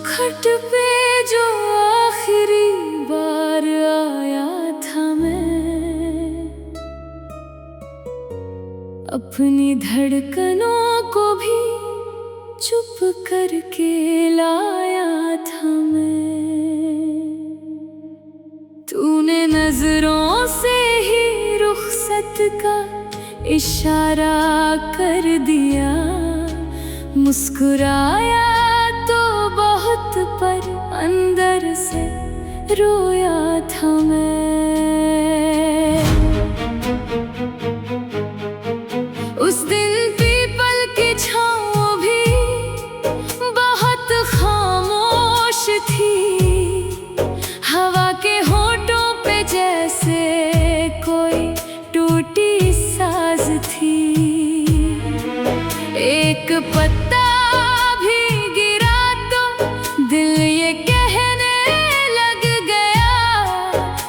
चौखट पे जो आखिरी बार आया था मैं, अपनी धड़कनों को भी चुप करके लाया था मैं। तूने नजरों से ही रुखसत का इशारा कर दिया, मुस्कुराया तो बहुत पर अंदर से रोया था मैं। उस दिन पीपल की छाँव भी बहुत खामोश थी, हवा के होठों पे जैसे कोई टूटी साज थी। एक पत्ता भी गिरा तो दिल ये कहने लग गया,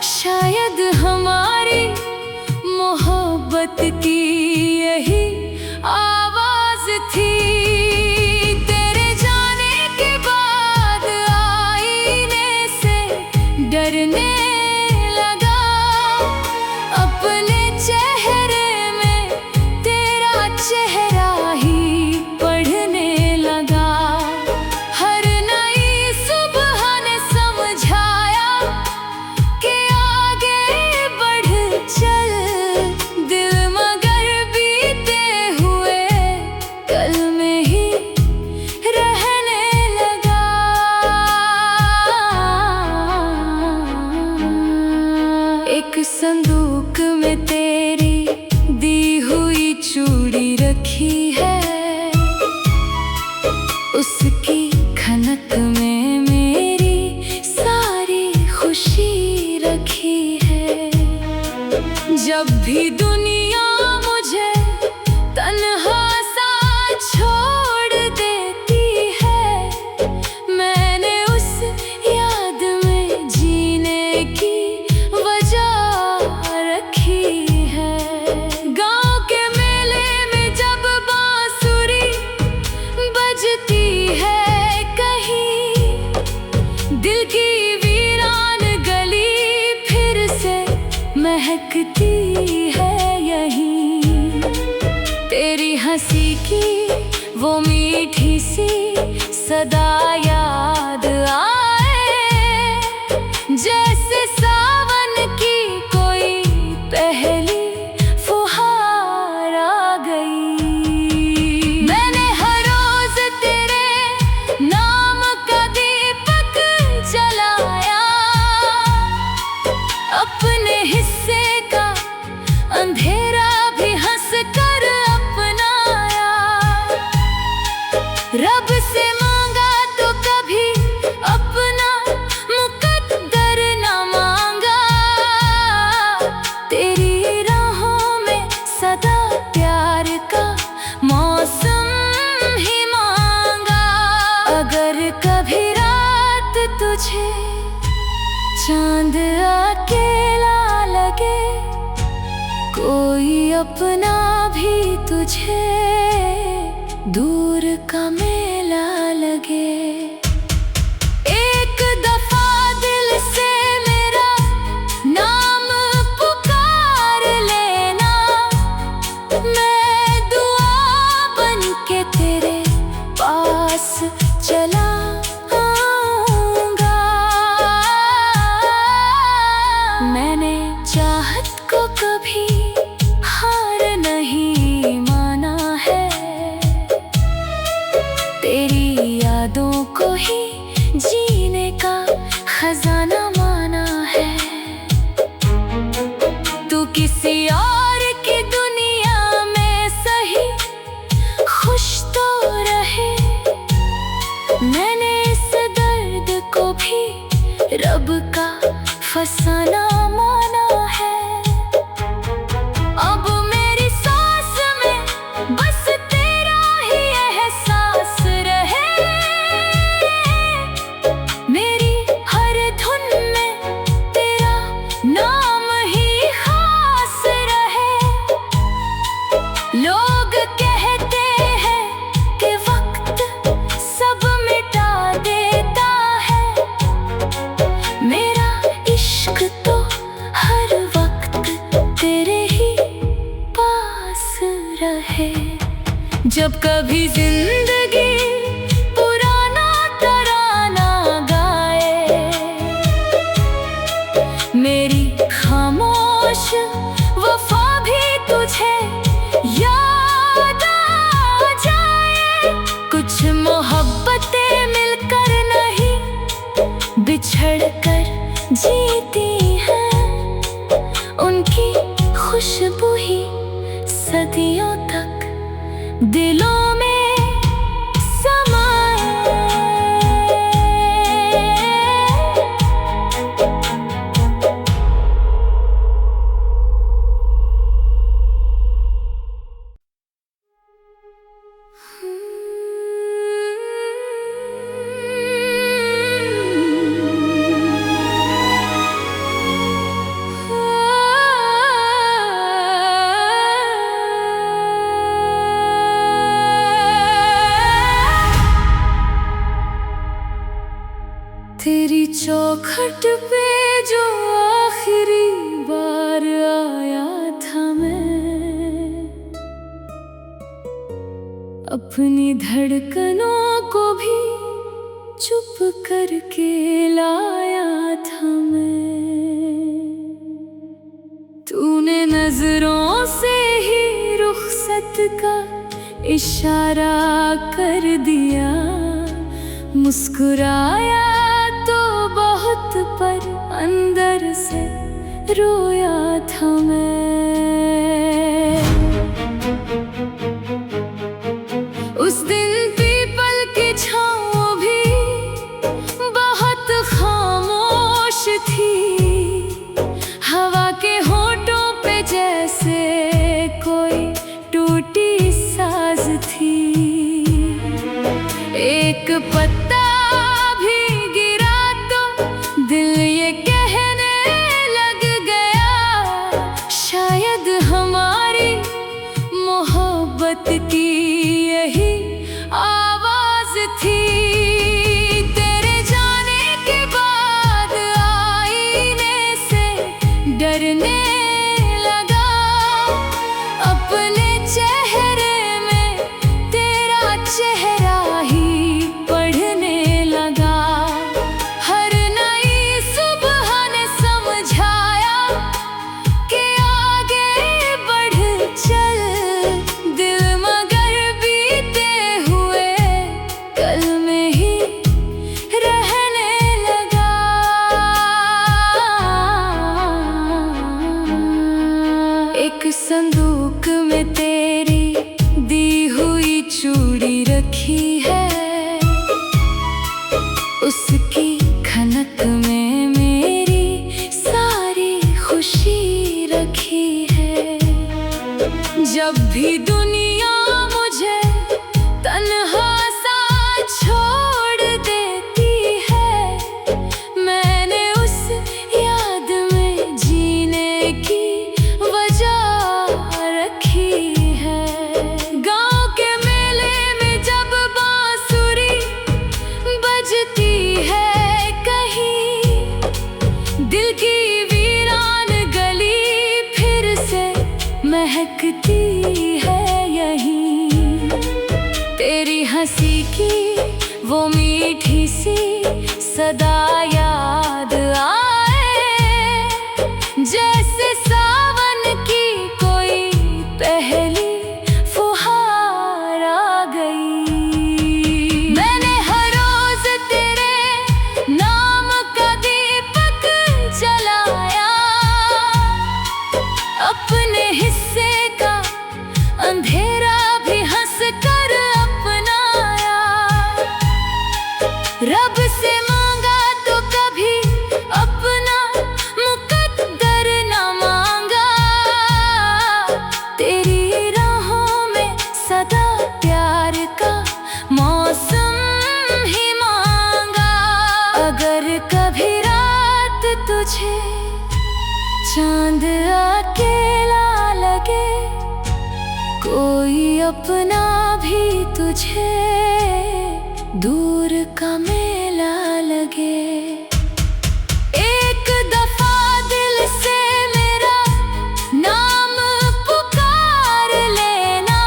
शायद हमारी मोहब्बत की यही आवाज थी। तेरे जाने के बाद आईने से डरने लगा, अपने चेहरे में तेरा चेहरा ही पढ़ने लगा। हर नई सुबह ने समझाया कि आगे बढ़ चल दिल, मगर बीते हुए कल में ही रहने लगा। एक संदूक में तेरी दी हुई चूड़ी रखी है, उसकी खनक में मेरी सारी खुशी रखी है। जब भी दुनिया मुझे तन्हा सा छोड़ देती है, मैंने उस याद में जीने की वजह रखी है। गाँव के मेले में जब बांसुरी बजती है कहीं, दिल की वीरान गली फिर से महकती है यहीं। तेरी हंसी की वो मीठी सी सदा याद आए, जैसे सावन की कोई पहली फुहार आ गई। मैंने हर रोज तेरे नाम का दीपक जलाया, अपने हिस्से का अंधेरा भी हंस कर अपनाया। रब से मांगा तो कभी अपना मुकद्दर ना मांगा, तेरी राहों में सदा प्यार का मौसम ही मांगा। अगर कभी रात तुझे चांद अकेला लगे, कोई अपना भी तुझे दूर का मेला लगे, एक दफा दिल से मेरा नाम पुकार लेना, मैं दुआ बन के तेरे पास चला आऊंगा। मैंने चाहत को कभी हार नहीं माना है, तेरी यादों को ही जीने का खजाना माना है। तू किसी और की दुनिया में सही खुश तो रहे, मैंने इस दर्द को भी रब का फसाना माना है। अब मेरी सांस में बस तेरा ही एहसास रहे, मेरी हर धुन में तेरा नाम ही खास रहे। लोग कहते हैं कि वक्त सब मिटा देता रहे। जब कभी जिंदगी पुराना तराना गाए, मेरी खामोश वफा भी तुझे याद आ जाए। कुछ मोहब्बतें मिलकर नहीं, बिछड़ कर जीती हैं। उनकी खुशबू ही सदियों तक दिलों में समाए। तेरी चौखट पे जो आखिरी बार आया था मैं, अपनी धड़कनों को भी चुप करके लाया था मैं। तूने नजरों से ही रुखसत का इशारा कर दिया, मुस्कुराया तो बहुत पर अंदर से रोया था मैं। उस दिन पीपल की छाँव भी बहुत खामोश थी, हवा के होठों पे जैसे कोई टूटी साज थी। एक पत्ता दिल ये कहने लग गया, शायद हमारी मोहब्बत की यही आवाज थी। तेरे जाने के बाद आईने से डरने लगा, अपने चेहरे में तेरा चेहरा ही पढ़ने लगा। एक संदूक में तेरी दी हुई चूड़ी रखी है, उसकी खनक में मेरी सारी खुशी रखी है। जब भी दुनिया मुझे तन्हा सा छोड़ देती है, मैंने उस याद में जीने की महकती है यहीं। तेरी हंसी की वो मीठी सी सदा याद आए, जैसे सावन की कोई पहली फुहार आ गई। मैंने हर रोज तेरे नाम का दीपक जलाया, अपने हिस्से का अंधेरा भी हंस कर अपनाया। रब से मांगा तो कभी अपना मुकद्दर न मांगा, तेरी राहों में सदा प्यार का मौसम ही मांगा। अगर कभी रात तुझे चांद अकेला लगे, कोई अपना भी तुझे दूर का मेला लगे, एक दफा दिल से मेरा नाम पुकार लेना,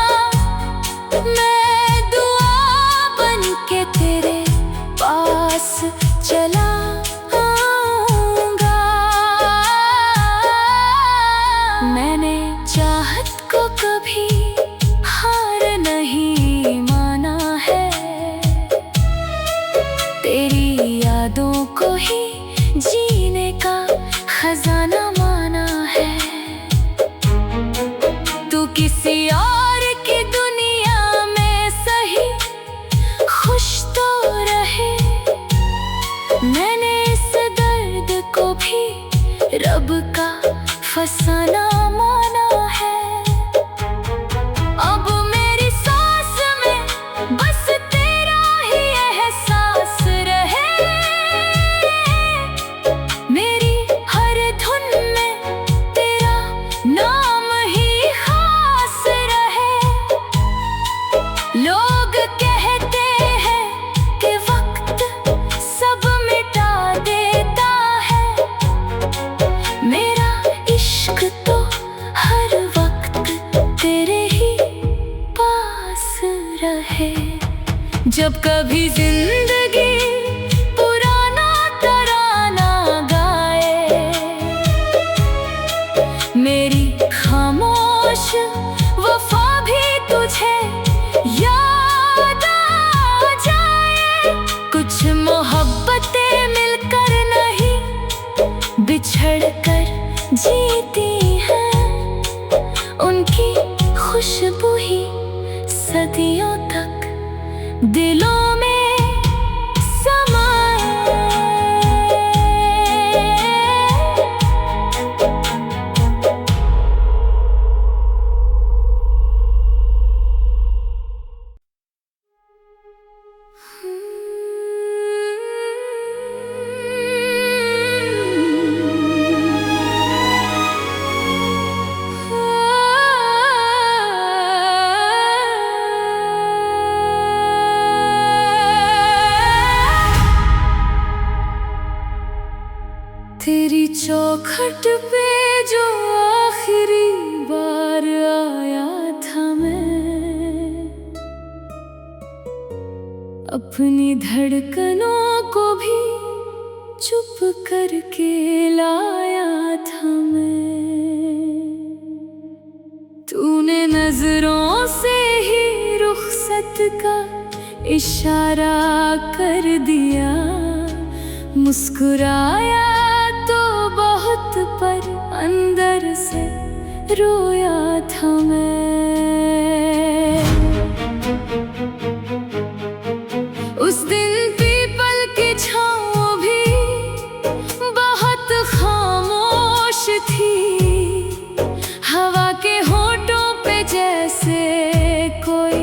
किसी और की दुनिया में सही खुश तो रहे। मैंने इस दर्द को भी रब का फसाना माना है। अब मेरी सांस में बस तेरा ही एहसास रहे। मेरी हर धुन में तेरा नाम ही खास रहे। लोग कहते हैं कि वक्त सब मिटा देता है। मेरा इश्क तो हर वक्त तेरे ही पास रहे। जब कभी जिंदगी पुराना तराना गाए, मेरी खामोश वफा भी तुझे याद आ जाए। कुछ मोहब्बतें मिलकर नहीं बिछड़ कर जीती हैं। उनकी खुशबू ही सदियों तक दिलों में समाए। तेरी चौखट पे जो आखिरी बार आया था मैं, अपनी धड़कनों को भी चुप करके लाया था मैं। तूने नजरों से ही रुखसत का इशारा कर दिया। मुस्कुराया तो बहुत, पर अंदर से रोया था मैं। उस दिन पीपल की छाँव भी बहुत खामोश थी। हवा के होठों पे जैसे कोई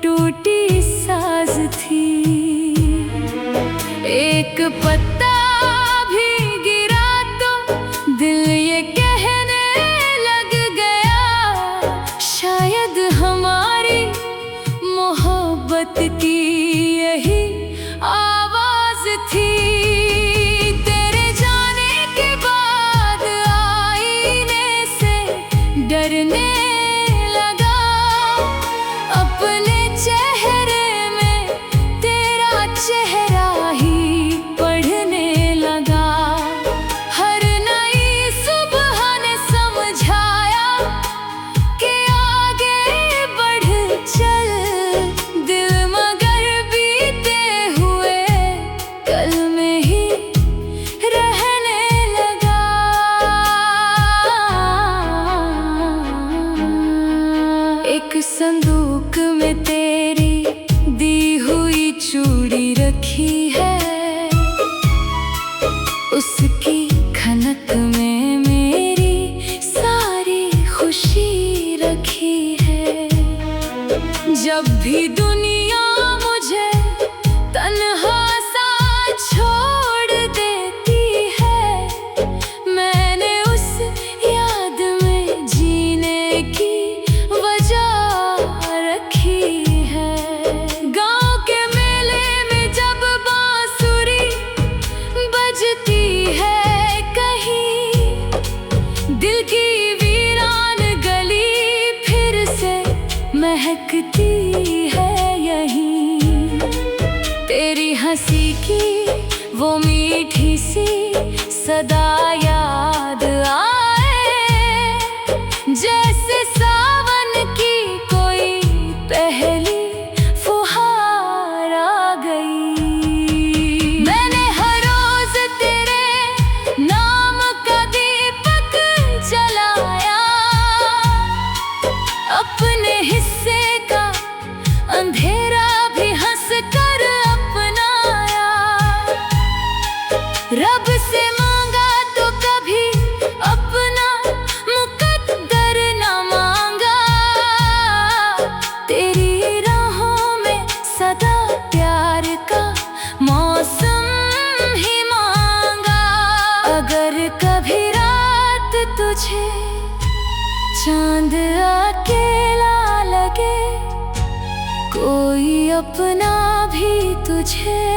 टूटी साज थी। एक पत्ता भी गिरा तो दिल ये कहने लग गया, शायद हमारी मोहब्बत की यही आवाज थी। तेरे जाने के बाद आईने से डरने लगा। अपने चेहरे में तेरा चेहरा ही पढ़ने लगा। हर नई सुबह ने समझाया कि आगे बढ़ चल। दिल मगर बीते हुए कल में ही रहने लगा। एक संदूक में तेरी दी हुई चूड़ी रखी है। उसकी खनक में मेरी सारी खुशी रखी है। जब भी दुनिया मुझे तन्हा सा छोड़ देती है, मैंने उस याद में जीने की वजह रखी है। गाँव के मेले में जब बांसुरी बजती है कहीं, दिल की वीरान गली फिर से महकती है यहीं। तेरी हंसी की वो मीठी सी सदा याद आए, जैसे सावन की कोई पहली फुहार आ गई। मैंने हर रोज तेरे नाम का दीपक जलाया। अकेला लगे, कोई अपना भी तुझे